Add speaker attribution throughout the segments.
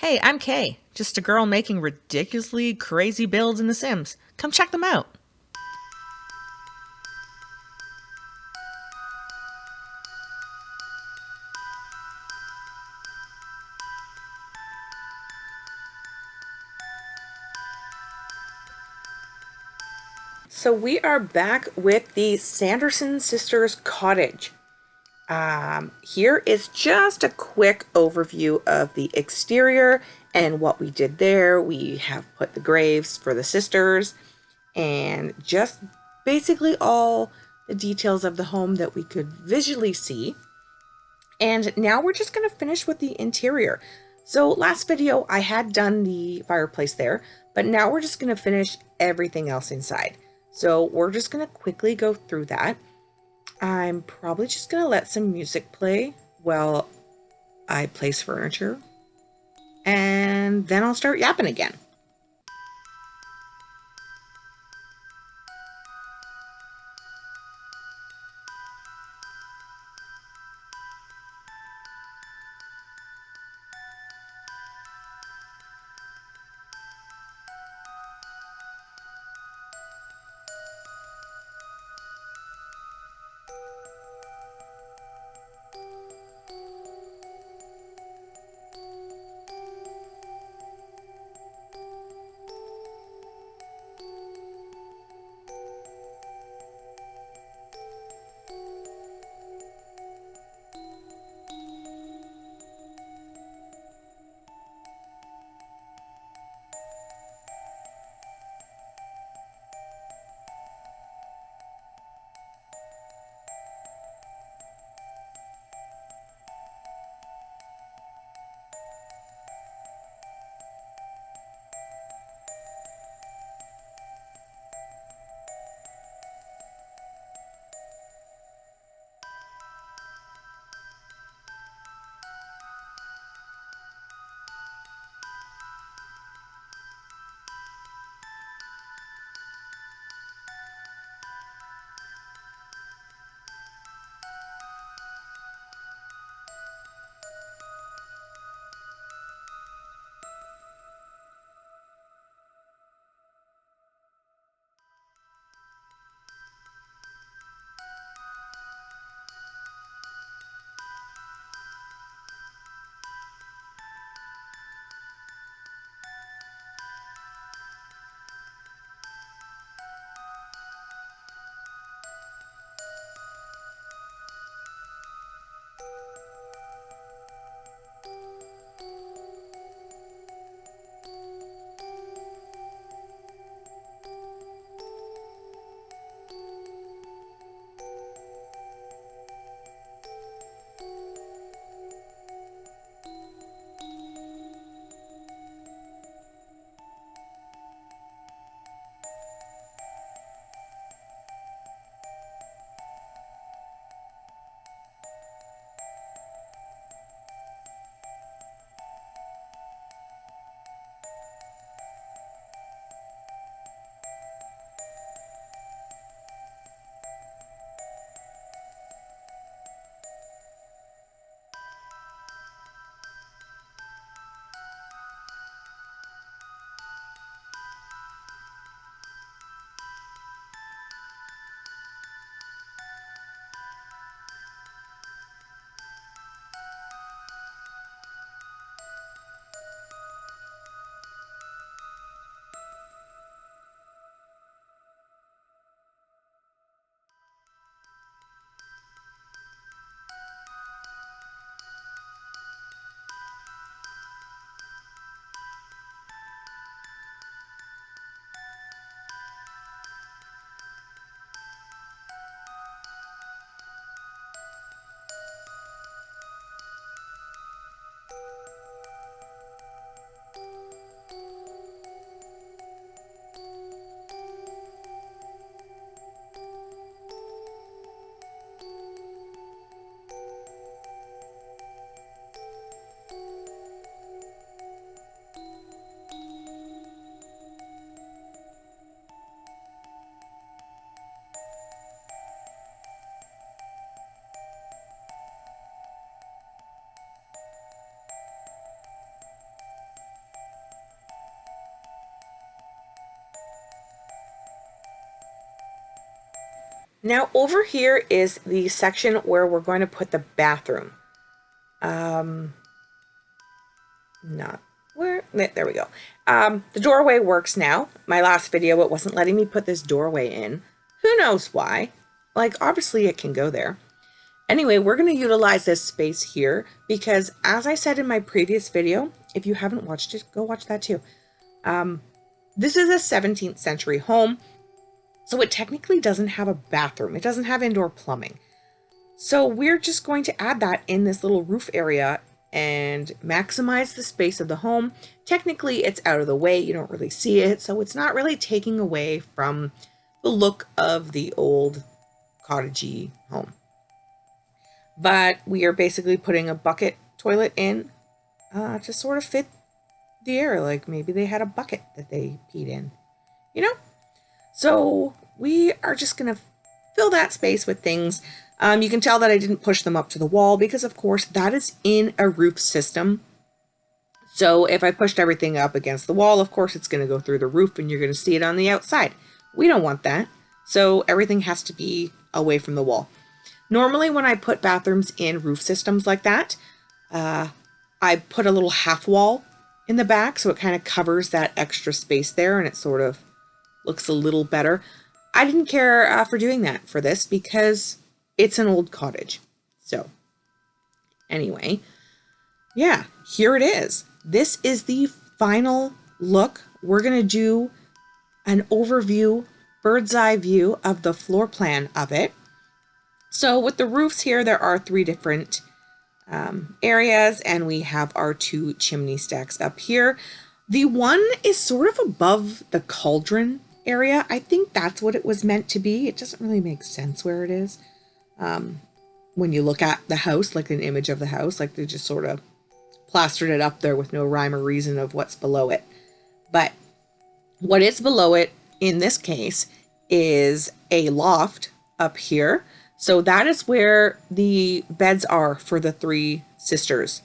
Speaker 1: Hey, I'm Kay, just a girl making ridiculously crazy builds in The Sims. Come check them out.
Speaker 2: So we are back with the Sanderson sisters cottage. Here is just a quick overview of the exterior and what we did there. We have put the graves for the sisters and just basically all the details of the home that we could visually see. And now we're just going to finish with the interior. So last video I had done the fireplace there, but now we're just going to finish everything else inside. So we're just going to quickly go through that. I'm probably just going to let some music play while I place furniture. And then I'll start yapping again. Now over here is the section where we're going to put the bathroom. Not where, there we go. The doorway works now. My last video, it wasn't letting me put this doorway in. Who knows why? Like, obviously it can go there. Anyway, we're going to utilize this space here because, as I said in my previous video, if you haven't watched it, go watch that too. This is a 17th century home, so it technically doesn't have a bathroom. It doesn't have indoor plumbing. So we're just going to add that in this little roof area and maximize the space of the home. Technically, it's out of the way. You don't really see it, so it's not really taking away from the look of the old cottagey home. But we are basically putting a bucket toilet in to sort of fit the area. Like maybe they had a bucket that they peed in, you know? So we are just going to fill that space with things. You can tell that I didn't push them up to the wall because, of course, that is in a roof system. So if I pushed everything up against the wall, of course, it's going to go through the roof and you're going to see it on the outside. We don't want that. So everything has to be away from the wall. Normally, when I put bathrooms in roof systems like that, I put a little half wall in the back so it kind of covers that extra space there and it sort of looks a little better. I didn't care for doing that for this because it's an old cottage. So anyway, yeah, here it is. This is the final look. We're going to do an overview, bird's eye view of the floor plan of it. So with the roofs here, there are 3 different areas, and we have our 2 chimney stacks up here. The one is sort of above the cauldron area. I think that's what it was meant to be. It doesn't really make sense where it is. When you look at the house, like an image of the house, like they just sort of plastered it up there with no rhyme or reason of what's below it. But what is below it in this case is a loft up here. So that is where the beds are for the 3 sisters.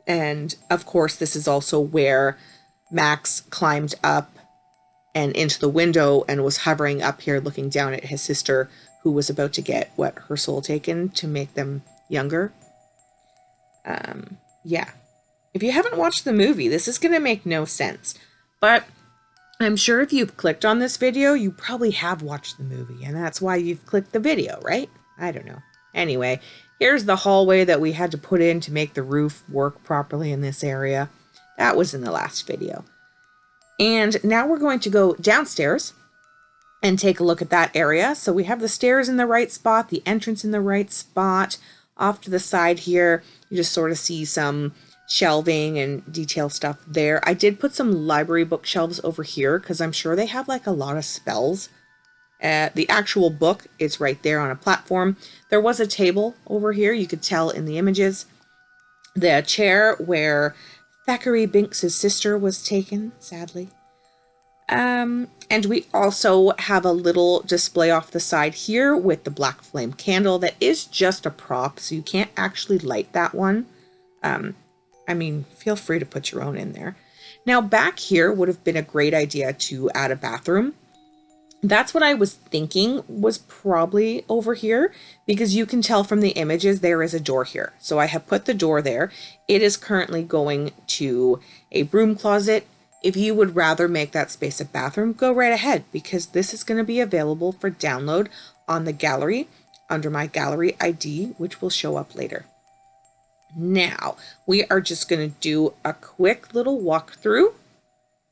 Speaker 2: And of course, this is also where Max climbed up and into the window and was hovering up here looking down at his sister who was about to get her soul taken to make them younger. Yeah. If you haven't watched the movie, this is going to make no sense. But I'm sure if you've clicked on this video, you probably have watched the movie, and that's why you've clicked the video, right? I don't know. Anyway, here's the hallway that we had to put in to make the roof work properly in this area. That was in the last video. And now we're going to go downstairs and take a look at that area. So we have the stairs in the right spot, the entrance in the right spot. Off to the side here, you just sort of see some shelving and detail stuff there. I did put some library bookshelves over here because I'm sure they have like a lot of spells. The actual book is right there on a platform. There was a table over here, you could tell in the images. The chair where Thackeray Binks's sister was taken, sadly. And we also have a little display off the side here with the black flame candle that is just a prop, so you can't actually light that one. I mean, feel free to put your own in there. Now, back here would have been a great idea to add a bathroom. That's what I was thinking was probably over here because you can tell from the images there is a door here. So I have put the door there. It is currently going to a broom closet. If you would rather make that space a bathroom, go right ahead because this is going to be available for download on the gallery under my gallery ID, which will show up later. Now, we are just going to do a quick little walkthrough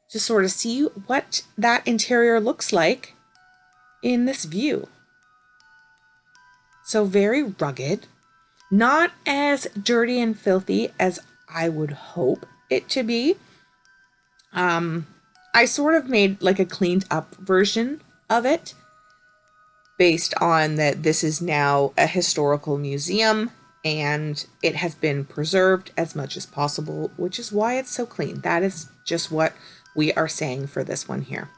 Speaker 2: to sort of see what that interior looks like in this view. So very rugged, not as dirty and filthy as I would hope it to be. I sort of made like a cleaned up version of it based on that this is now a historical museum and it has been preserved as much as possible, which is why it's so clean. That is just what we are saying for this one here.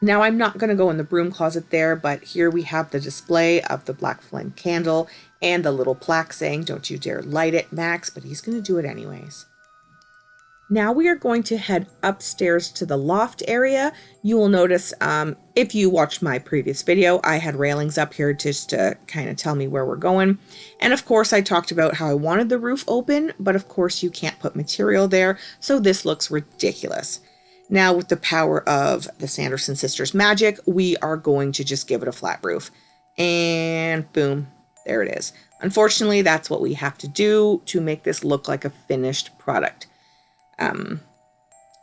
Speaker 2: Now, I'm not going to go in the broom closet there, but here we have the display of the black flame candle and the little plaque saying, "Don't you dare light it, Max," but he's going to do it anyways. Now we are going to head upstairs to the loft area. You will notice, if you watched my previous video, I had railings up here just to kind of tell me where we're going. And of course, I talked about how I wanted the roof open, but of course you can't put material there, so this looks ridiculous. Now with the power of the Sanderson sisters' magic, we are going to just give it a flat roof. And boom, there it is. Unfortunately, that's what we have to do to make this look like a finished product.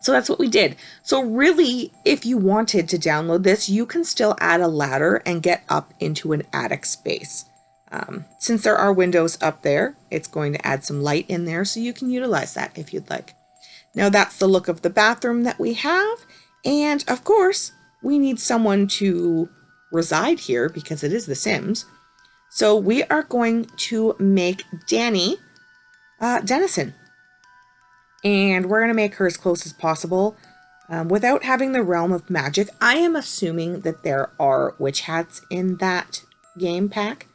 Speaker 2: So that's what we did. So really, if you wanted to download this, you can still add a ladder and get up into an attic space. Since there are windows up there, it's going to add some light in there, so you can utilize that if you'd like. Now that's the look of the bathroom that we have. And of course, we need someone to reside here because it is The Sims. So we are going to make Danny Dennison. And we're going to make her as close as possible without having the realm of magic. I am assuming that there are witch hats in that game pack.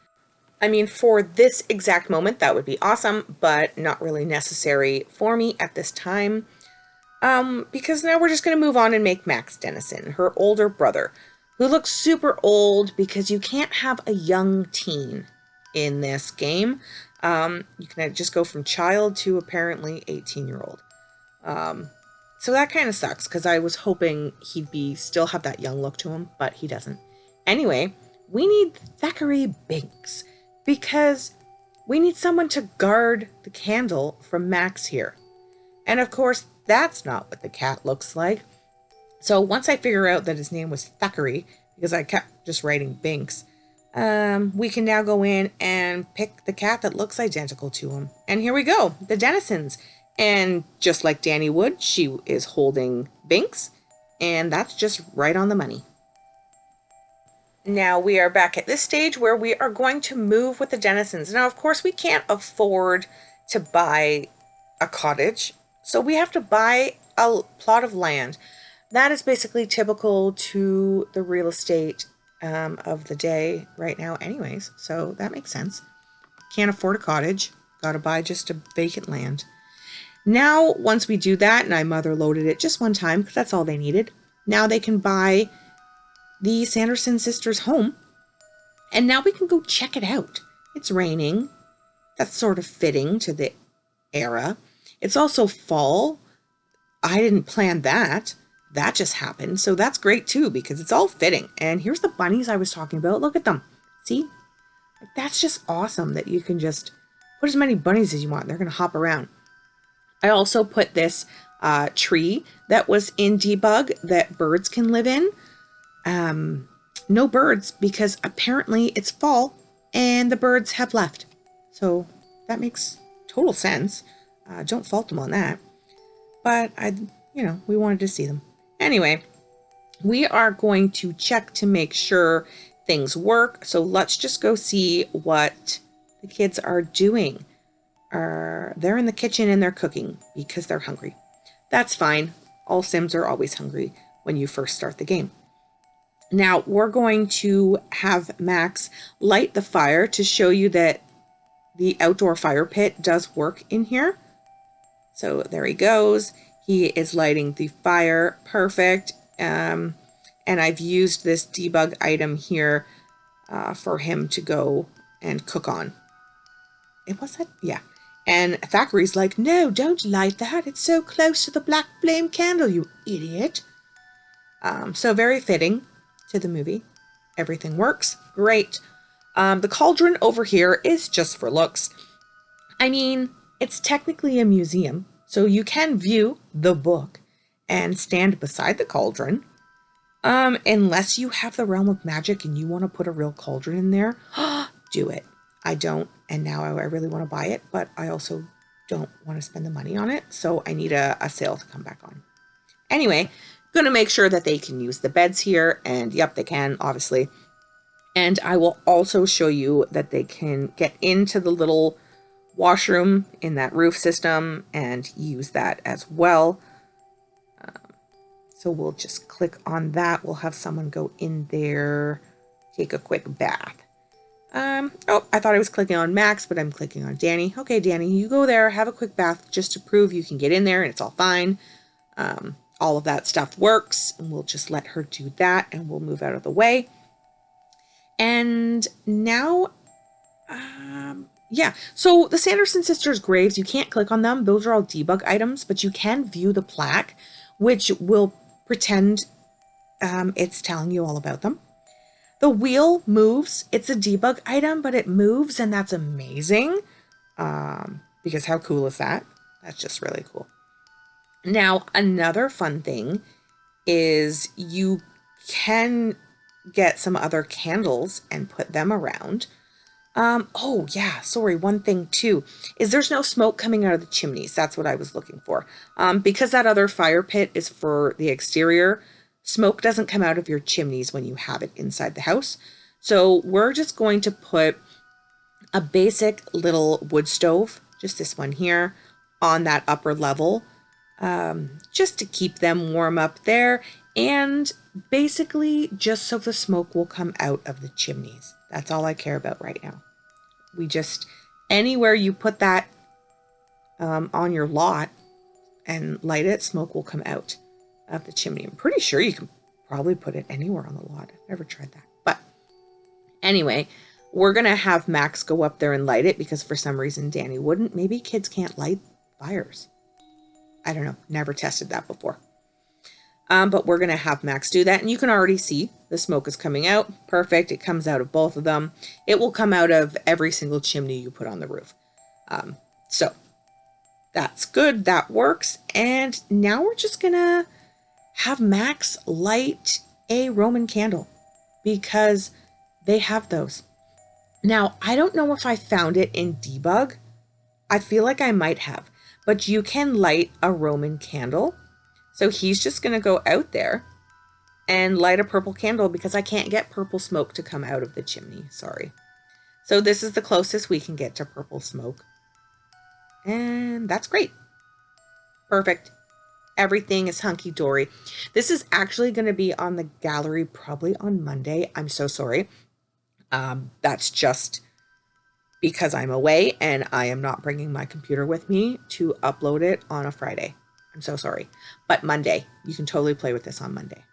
Speaker 2: I mean, for this exact moment, that would be awesome, but not really necessary for me at this time. Because now we're just going to move on and make Max Dennison, her older brother, who looks super old because you can't have a young teen in this game. You can just go from child to apparently 18-year-old. So that kind of sucks because I was hoping he'd still have that young look to him, but he doesn't. Anyway, we need Thackeray Binks because we need someone to guard the candle from Max here. And of course, that's not what the cat looks like. So once I figure out that his name was Thackeray, because I kept just writing Binks, we can now go in and pick the cat that looks identical to him. And here we go, the Dennisons. And just like Danny would, she is holding Binks, and that's just right on the money. Now we are back at this stage where we are going to move with the Dennisons. Now, of course, we can't afford to buy a cottage, so we have to buy a plot of land. That is basically typical to the real estate of the day right now anyways, so that makes sense. Can't afford a cottage, gotta buy just a vacant land. Now, once we do that, and I mother loaded it just one time because that's all they needed, now they can buy the Sanderson sisters' home, and now we can go check it out. It's raining. That's sort of fitting to the era. It's also fall. I didn't plan that. That just happened. So that's great too, because it's all fitting. And here's the bunnies I was talking about. Look at them. See? That's just awesome that you can just put as many bunnies as you want. They're going to hop around. I also put this tree that was in debug that birds can live in. No birds because apparently it's fall and the birds have left. So that makes total sense. Don't fault them on that. But we wanted to see them. Anyway, we are going to check to make sure things work. So let's just go see what the kids are doing. They're in the kitchen and they're cooking because they're hungry. That's fine. All Sims are always hungry when you first start the game. Now we're going to have Max light the fire to show you that the outdoor fire pit does work in here. So there he goes. He is lighting the fire. Perfect. And I've used this debug item here for him to go and cook on. It was that? Yeah. And Thackeray's like, no, don't light that. It's so close to the black flame candle, you idiot. So very fitting to the movie. Everything works. Great. The cauldron over here is just for looks. I mean, it's technically a museum, so you can view the book and stand beside the cauldron. Unless you have the realm of magic and you want to put a real cauldron in there, do it. I don't, and now I really want to buy it, but I also don't want to spend the money on it, so I need a sale to come back on. Anyway, going to make sure that they can use the beds here, and yep, they can, obviously. And I will also show you that they can get into the little washroom in that roof system and use that as well. So we'll just click on that. We'll have someone go in there, take a quick bath. Oh, I thought I was clicking on Max, but I'm clicking on Danny. Okay, Danny, you go there, have a quick bath just to prove you can get in there and it's all fine. All of that stuff works, and we'll just let her do that and we'll move out of the way. And now, yeah, so the Sanderson sisters' graves, you can't click on them. Those are all debug items, but you can view the plaque, which will pretend it's telling you all about them. The wheel moves. It's a debug item, but it moves, and that's amazing. Because how cool is that? That's just really cool. Now, another fun thing is you can get some other candles and put them around. Oh yeah, sorry, one thing too is there's no smoke coming out of the chimneys. That's what I was looking for. Because that other fire pit is for the exterior, smoke doesn't come out of your chimneys when you have it inside the house. So we're just going to put a basic little wood stove, just this one here, on that upper level, just to keep them warm up there, and basically just so the smoke will come out of the chimneys. That's all I care about right now. We just, anywhere you put that on your lot and light it, smoke will come out of the chimney. I'm pretty sure you can probably put it anywhere on the lot. I've never tried that. But anyway, we're going to have Max go up there and light it because for some reason Danny wouldn't. Maybe kids can't light fires. I don't know. Never tested that before. But we're going to have Max do that. And you can already see the smoke is coming out. Perfect. It comes out of both of them. It will come out of every single chimney you put on the roof. So that's good. That works. And now we're just going to have Max light a Roman candle because they have those. Now, I don't know if I found it in debug. I feel like I might have. But you can light a Roman candle. So he's just going to go out there and light a purple candle because I can't get purple smoke to come out of the chimney. Sorry. So this is the closest we can get to purple smoke. And that's great. Perfect. Everything is hunky-dory. This is actually going to be on the gallery probably on Monday. I'm so sorry. That's just because I'm away and I am not bringing my computer with me to upload it on a Friday. I'm so sorry. But Monday, you can totally play with this on Monday.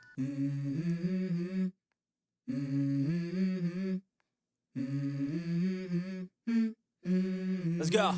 Speaker 3: Let's go.